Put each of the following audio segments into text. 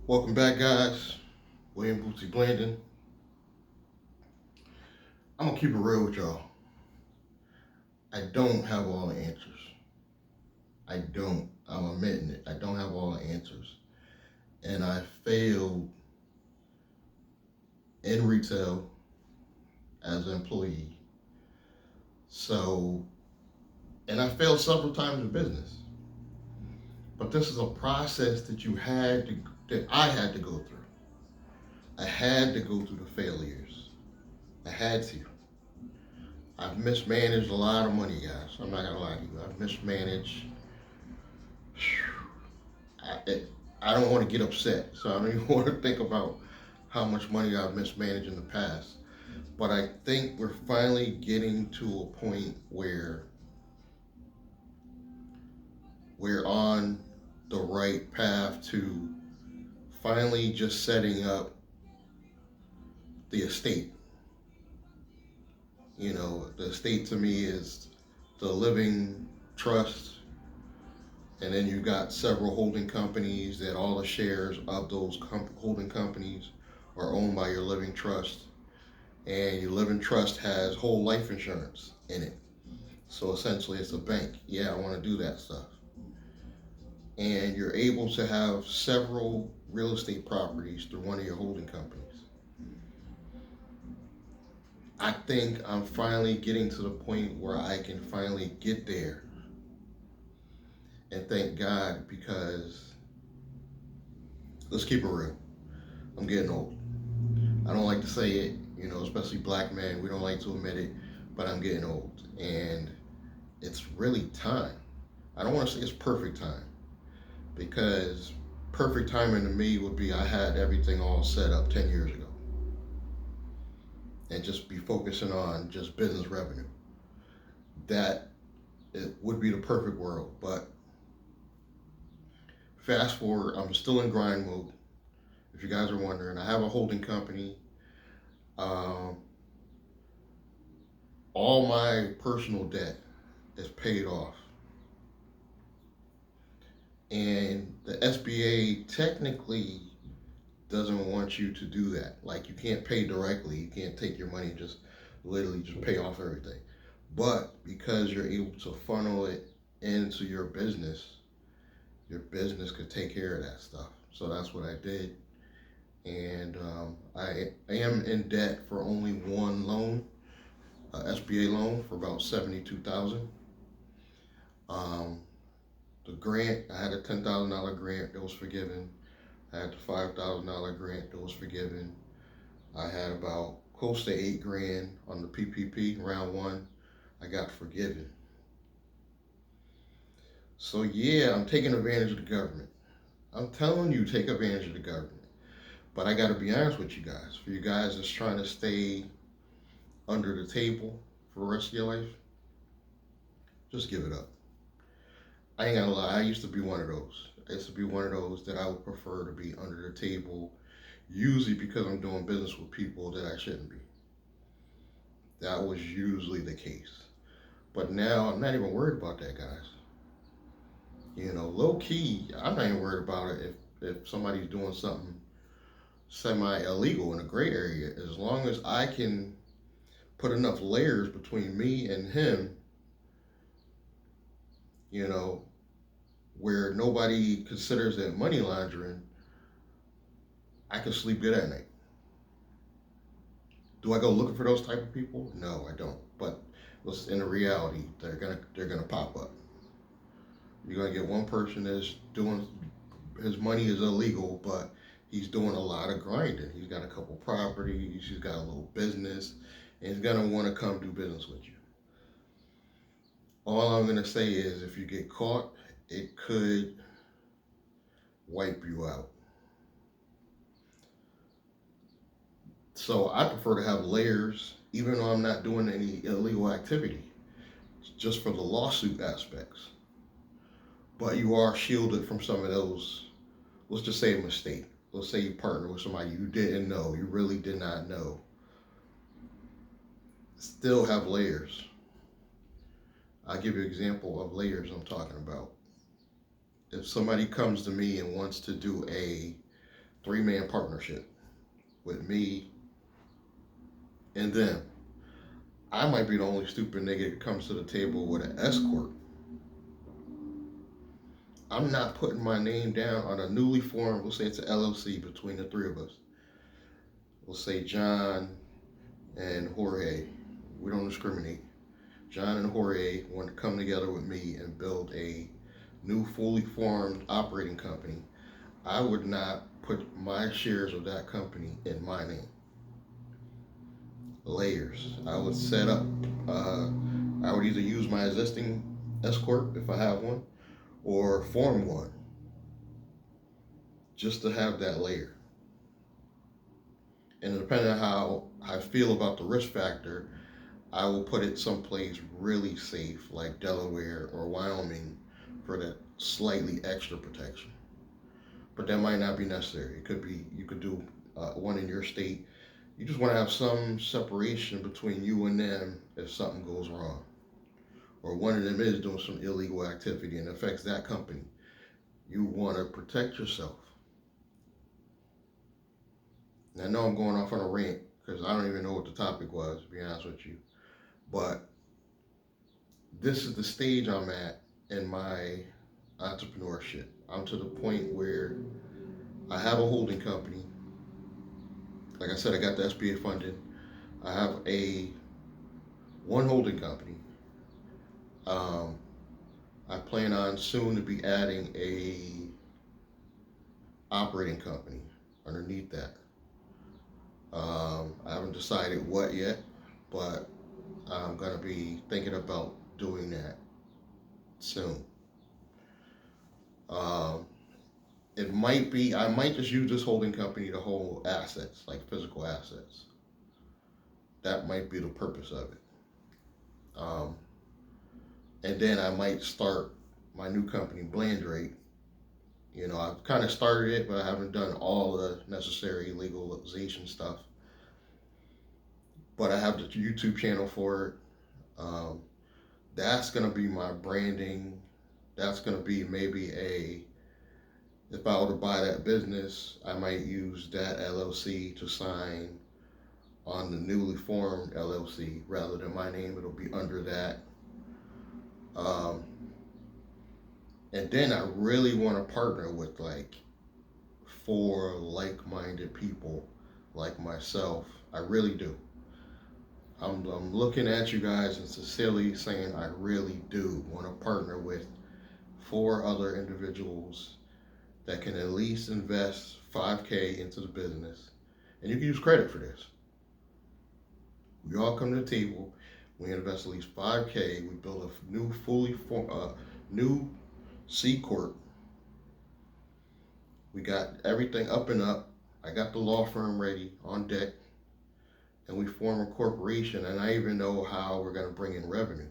Welcome back, guys. William Bootsy Blandon. I'm gonna keep it real with y'all. I don't have all the answers. I don't. I'm admitting it. I don't have all the answers. And I failed in retail as an employee. So, and I failed several times in business. But this is a process that I had to go through. I had to go through the failures. I had to. I've mismanaged a lot of money, guys. I'm not gonna lie to you. I've mismanaged. I, I don't want to get upset, so I don't even want to think about how much money I've mismanaged in the past. But I think we're finally getting to a point where we're on the right path to finally just setting up the estate. You know, the estate to me is the living trust, and then you got several holding companies that all the shares of those holding companies are owned by your living trust, and your living trust has whole life insurance in it. So essentially, it's a bank. Yeah, I want to do that stuff. And you're able to have several real estate properties through one of your holding companies. I think I'm finally getting to the point where I can finally get there. And thank God, because let's keep it real. I'm getting old. I don't like to say it, you know, especially black men. We don't like to admit it, but I'm getting old. And it's really time. I don't want to say it's perfect time, because perfect timing to me would be I had everything all set up 10 years ago and just be focusing on just business revenue. That it would be the perfect world. But fast forward, I'm still in grind mode. If you guys are wondering, I have a holding company. Um, all my personal debt is paid off. And the SBA technically doesn't want you to do that. Like, you can't pay directly. You can't take your money and just literally just pay off everything. But because you're able to funnel it into your business could take care of that stuff. So that's what I did. And I am in debt for only one loan, SBA loan for about 72,000. Um, the grant, I had a $10,000 grant that was forgiven. I had the $5,000 grant that was forgiven. I had about close to 8 grand on the PPP round one. I got forgiven. So yeah, I'm taking advantage of the government. I'm telling you, take advantage of the government. But I got to be honest with you guys. For you guys that's trying to stay under the table for the rest of your life, just give it up. I ain't gonna lie, I used to be one of those. I used to be one of those that I would prefer to be under the table, usually because I'm doing business with people that I shouldn't be. That was usually the case. But now I'm not even worried about that, guys. You know, low key, I'm not even worried about it if somebody's doing something semi illegal in a gray area. As long as I can put enough layers between me and him, you know, where nobody considers it money laundering, I can sleep good at night. Do I go looking for those type of people? No, I don't. But in the reality, they're gonna pop up. You're gonna get one person that's doing his money is illegal, but he's doing a lot of grinding. He's got a couple properties, he's got a little business, and he's gonna want to come do business with you. All I'm gonna say is, if you get caught, it could wipe you out. So I prefer to have layers, even though I'm not doing any illegal activity, just for the lawsuit aspects. But you are shielded from some of those, let's just say a mistake. Let's say you partner with somebody you didn't know, you really did not know. Still have layers. I'll give you an example of layers I'm talking about. If somebody comes to me and wants to do a 3-man partnership with me and them. I might be the only stupid nigga that comes to the table with an S corp. I'm not putting my name down on a newly formed, we'll say it's an LLC between the three of us. We'll say John and Jorge. We don't discriminate. John and Jorge want to come together with me and build a new fully formed operating company. I would not put my shares of that company in my name. Layers. I would set up, I would either use my existing S Corp if I have one, or form one, just to have that layer. And depending on how I feel about the risk factor, I will put it someplace really safe, like Delaware or Wyoming, for that slightly extra protection. But that might not be necessary. It could be, you could do one in your state. You just want to have some separation between you and them if something goes wrong, or one of them is doing some illegal activity and affects that company. You want to protect yourself. And I know I'm going off on a rant because I don't even know what the topic was, to be honest with you. But this is the stage I'm at in my entrepreneurship. I'm to the point where I have a holding company. Like I said, I got the SBA funding. I have one holding company. I plan on soon to be adding a operating company underneath that. I haven't decided what yet, but I'm gonna be thinking about doing that soon. It might be, I might just use this holding company to hold assets, like physical assets. That might be the purpose of it. And then I might start my new company, Blandrate. You know, I've kind of started it, but I haven't done all the necessary legalization stuff. But I have the YouTube channel for it. That's going to be my branding. That's going to be maybe if I were to buy that business, I might use that LLC to sign on the newly formed LLC rather than my name. It'll be under that. And then I really want to partner with like 4 like-minded people like myself. I really do. I'm looking at you guys and sincerely saying I really do want to partner with 4 other individuals that can at least invest $5K into the business. And you can use credit for this. We all come to the table. We invest at least $5K. We build a new new C Corp. We got everything up and up. I got the law firm ready on deck. And we form a corporation, and I even know how we're going to bring in revenue.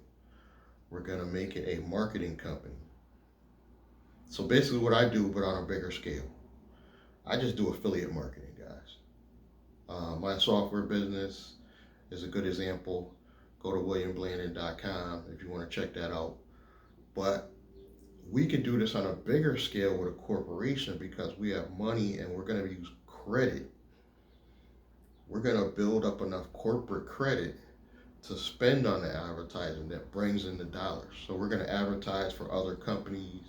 We're going to make it a marketing company. So basically what I do, but on a bigger scale. I just do affiliate marketing, guys. My software business is a good example. Go to williamblandon.com if you want to check that out. But we can do this on a bigger scale with a corporation because we have money and we're going to use credit. We're going to build up enough corporate credit to spend on the advertising that brings in the dollars. So we're going to advertise for other companies,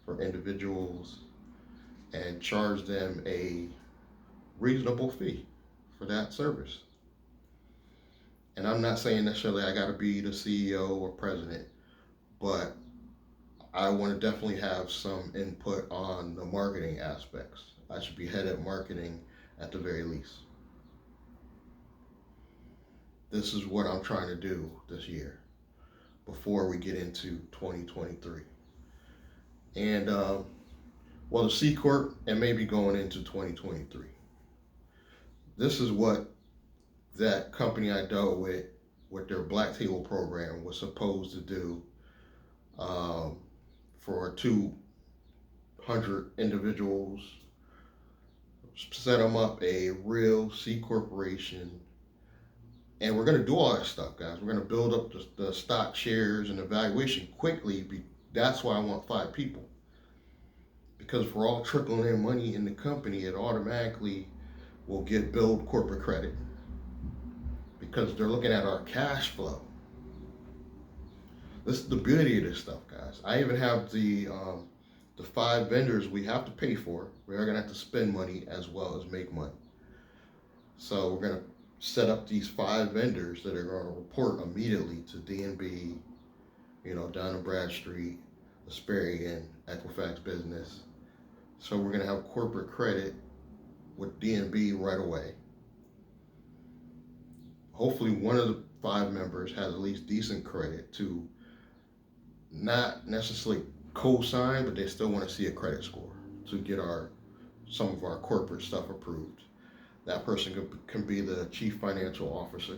for individuals, and charge them a reasonable fee for that service. And I'm not saying necessarily I got to be the CEO or president, but I want to definitely have some input on the marketing aspects. I should be head of marketing at the very least. This is what I'm trying to do this year before we get into 2023. And, well, the C Corp and maybe going into 2023. This is what that company I dealt with their Black Table program was supposed to do for 200 individuals, set them up a real C corporation. And we're going to do all that stuff, guys. We're going to build up the stock shares and the valuation quickly. That's why I want 5 people. Because if we're all trickling in money in the company, it automatically will get billed corporate credit because they're looking at our cash flow. This is the beauty of this stuff, guys. I even have the 5 vendors we have to pay for. We are gonna have to spend money as well as make money. So we're gonna set up these 5 vendors that are gonna report immediately to DNB, Dun & Bradstreet, Asperian, Equifax Business. So we're gonna have corporate credit with DNB right away. Hopefully one of the 5 members has at least decent credit to not necessarily co-sign, but they still want to see a credit score to get some of our corporate stuff approved. That person can be the chief financial officer.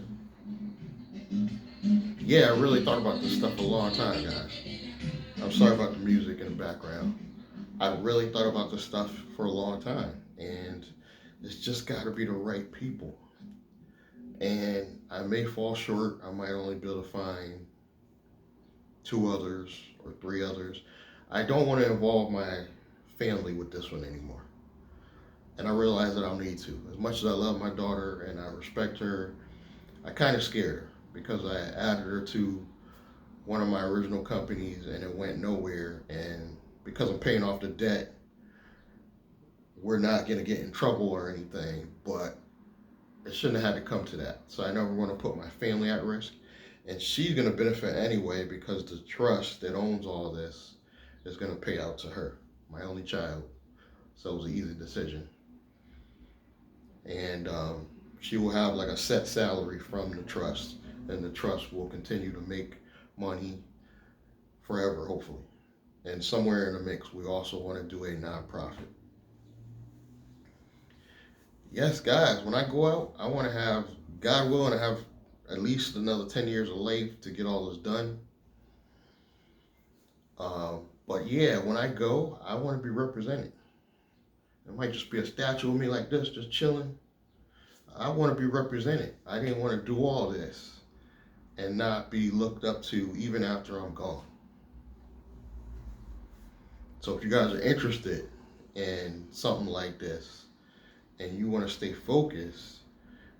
Yeah, I really thought about this stuff a long time, guys. I'm sorry about the music in the background. I really thought about this stuff for a long time, and it's just got to be the right people. And I may fall short. I might only be able to find 2 others or 3 others. I don't want to involve my family with this one anymore. And I realize that I'll need to. As much as I love my daughter and I respect her, I kind of scared her because I added her to one of my original companies and it went nowhere. And because I'm paying off the debt, we're not going to get in trouble or anything, but it shouldn't have had to come to that. So I never want to put my family at risk. And she's going to benefit anyway because the trust that owns all this is going to pay out to her, my only child. So it was an easy decision. And she will have like a set salary from the trust, and the trust will continue to make money forever, hopefully. And somewhere in the mix, we also want to do a nonprofit. Yes, guys, when I go out, I want to have, God willing, to have at least another 10 years of life to get all this done. But yeah, when I go, I want to be represented. It might just be a statue of me like this, just chilling. I want to be represented. I didn't want to do all this and not be looked up to even after I'm gone. So if you guys are interested in something like this and you want to stay focused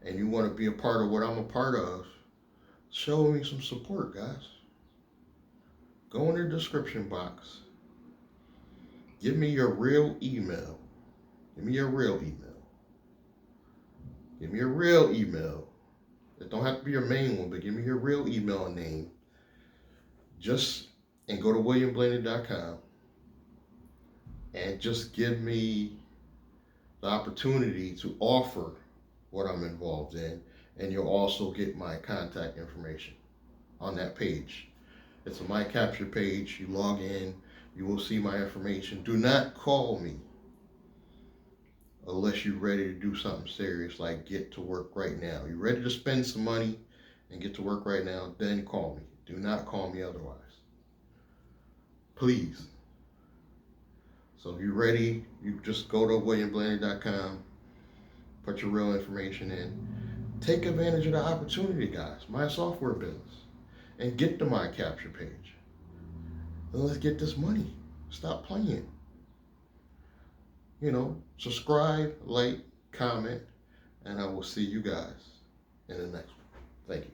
and you want to be a part of what I'm a part of, show me some support, guys. Go in the description box. Give me your real email. Give me your real email. Give me your real email. It don't have to be your main one, but give me your real email and name. And go to williamblaney.com and just give me the opportunity to offer what I'm involved in, and you'll also get my contact information on that page. It's a My Capture page. You log in, you will see my information. Do not call me unless you're ready to do something serious, like get to work right now. You're ready to spend some money and get to work right now, then call me. Do not call me otherwise. Please. So if you're ready, you just go to williamblaney.com, put your real information in. Take advantage of the opportunity, guys. My software business. And get to My Capture page. And let's get this money. Stop playing. Subscribe, like, comment, and I will see you guys in the next one. Thank you.